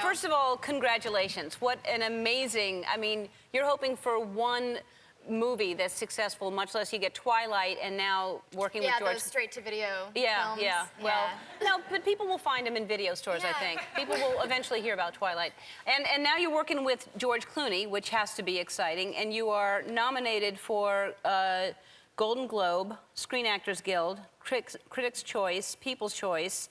first of all, congratulations. What an amazing, I mean, you're hoping for one movie that's successful, much less you get Twilight and now working with George. Yeah, those straight-to-video films. Well, no, but people will find them in video stores, I think. People will eventually hear about Twilight. And now you're working with George Clooney, which has to be exciting, and you are nominated for Golden Globe, Screen Actors Guild, Critics' Choice, People's Choice.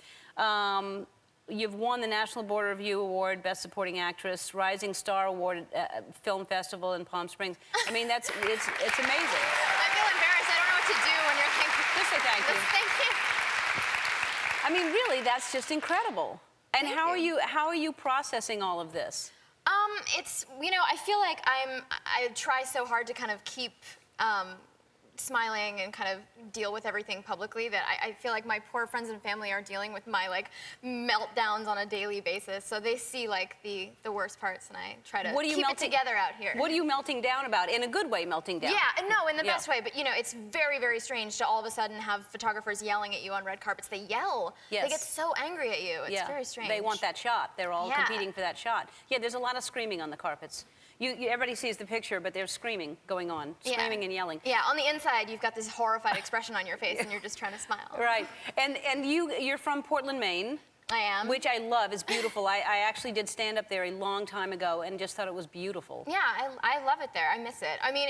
You've won the National Board Review Award, Best Supporting Actress, Rising Star Award at Film Festival in Palm Springs. I mean, it's amazing. I feel embarrassed. I don't know what to do when you're thinking. Just say thank you. Thank you. I mean, really, that's just incredible. And how are you processing all of this? It's, you know, I feel like I try so hard to kind of keep smiling and kind of deal with everything publicly that I feel like my poor friends and family are dealing with my like meltdowns on a daily basis. So they see like the worst parts, and I try to keep it together out here. What are you melting down about? In a good way, melting down? Yeah, no, in the best way. But you know, it's very, very strange to all of a sudden have photographers yelling at you on red carpets. They yell. Yes. They get so angry at you. It's very strange. They want that shot. They're all competing for that shot. Yeah, there's a lot of screaming on the carpets. Everybody sees the picture, but there's screaming going on, screaming and yelling. Yeah, on the inside, you've got this horrified expression on your face, and you're just trying to smile. Right, and you're from Portland, Maine. I am. Which I love. It's beautiful. I actually did stand up there a long time ago and just thought it was beautiful. Yeah, I love it there. I miss it. I mean,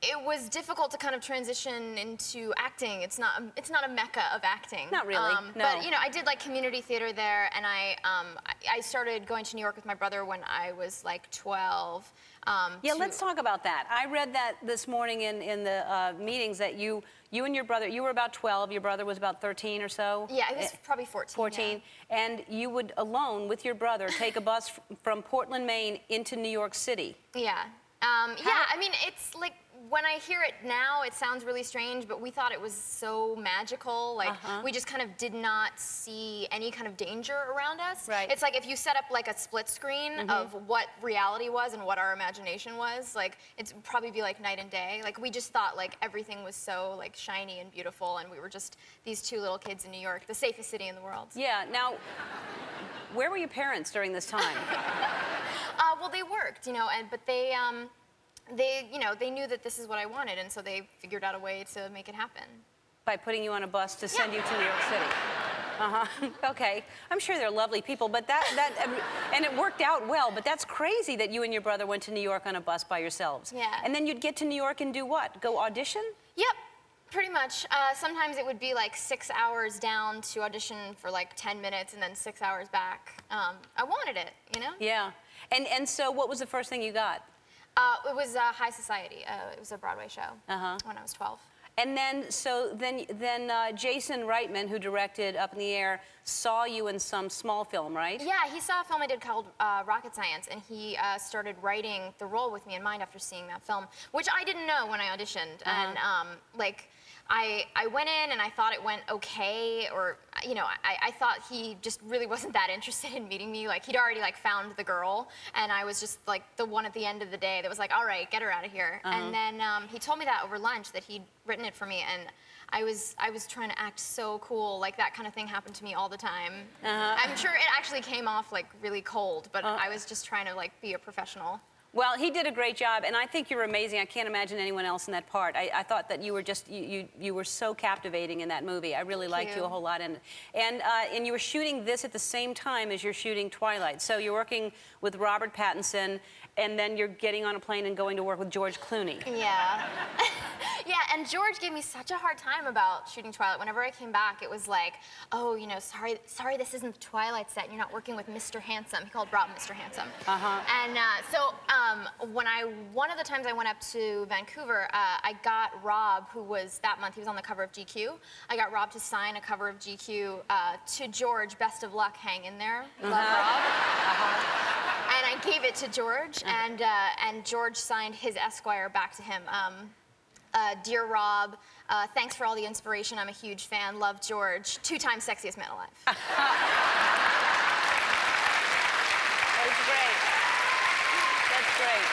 it was difficult to kind of transition into acting. It's not a mecca of acting. Not really, no. But you know, I did like community theater there, and I started going to New York with my brother when I was like 12. Yeah, let's talk about that. I read that this morning in the meetings that you and your brother, you were about 12, your brother was about 13 or so? Yeah, he was probably 14. 14, and you would, alone with your brother, take a bus from Portland, Maine into New York City. Yeah. Yeah, I mean, it's like, when I hear it now, it sounds really strange, but we thought it was so magical. Like, we just kind of did not see any kind of danger around us. Right. It's like if you set up like a split screen of what reality was and what our imagination was, like, it'd probably be like night and day. Like, we just thought like everything was so like shiny and beautiful, and we were just these two little kids in New York, the safest city in the world. Yeah, now, where were your parents during this time? Well, they worked, you know, but you know, they knew that this is what I wanted, and so they figured out a way to make it happen. By putting you on a bus to send you to New York City? Okay. I'm sure they're lovely people, but and it worked out well, but that's crazy that you and your brother went to New York on a bus by yourselves. Yeah. And then you'd get to New York and do what? Go audition? Yep. Pretty much. Sometimes it would be like 6 hours down to audition for like 10 minutes and then 6 hours back. I wanted it, you know? Yeah. And so what was the first thing you got? It was High Society. It was a Broadway show when I was 12. And then, Jason Reitman, who directed Up in the Air, saw you in some small film, right? Yeah, he saw a film I did called Rocket Science, and he started writing the role with me in mind after seeing that film, which I didn't know when I auditioned. And like, I went in and I thought it went okay, or, you know, I thought he just really wasn't that interested in meeting me. Like, he'd already, like, found the girl, and I was just, like, the one at the end of the day that was like, all right, get her out of here. And then he told me that over lunch, that he'd written it for me, and I was trying to act so cool. Like, that kind of thing happened to me all the time. I'm sure it actually came off, like, really cold, but I was just trying to, like, be a professional. Well, he did a great job, and I think you're amazing. I can't imagine anyone else in that part. I thought that you were just, you were so captivating in that movie. I really liked you a whole lot. And you were shooting this at the same time as you're shooting Twilight. So you're working with Robert Pattinson, and then you're getting on a plane and going to work with George Clooney. Yeah. Yeah, and George gave me such a hard time about shooting Twilight. Whenever I came back, it was like, oh, you know, sorry, this isn't the Twilight set, and you're not working with Mr. Handsome. He called Rob Mr. Handsome. And so one of the times I went up to Vancouver, I got Rob, who was, that month, he was on the cover of GQ. I got Rob to sign a cover of GQ to George, best of luck, hang in there. Love Rob. And I gave it to George, and George signed his Esquire back to him. Dear Rob, thanks for all the inspiration. I'm a huge fan. Love George. 2-time sexiest man alive. That was great. That's great.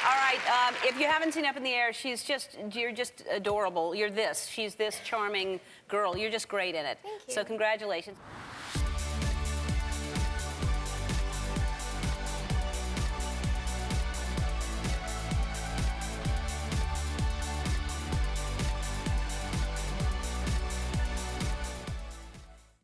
All right, if you haven't seen Up in the Air, you're just adorable. She's this charming girl. You're just great in it. Thank you. So congratulations.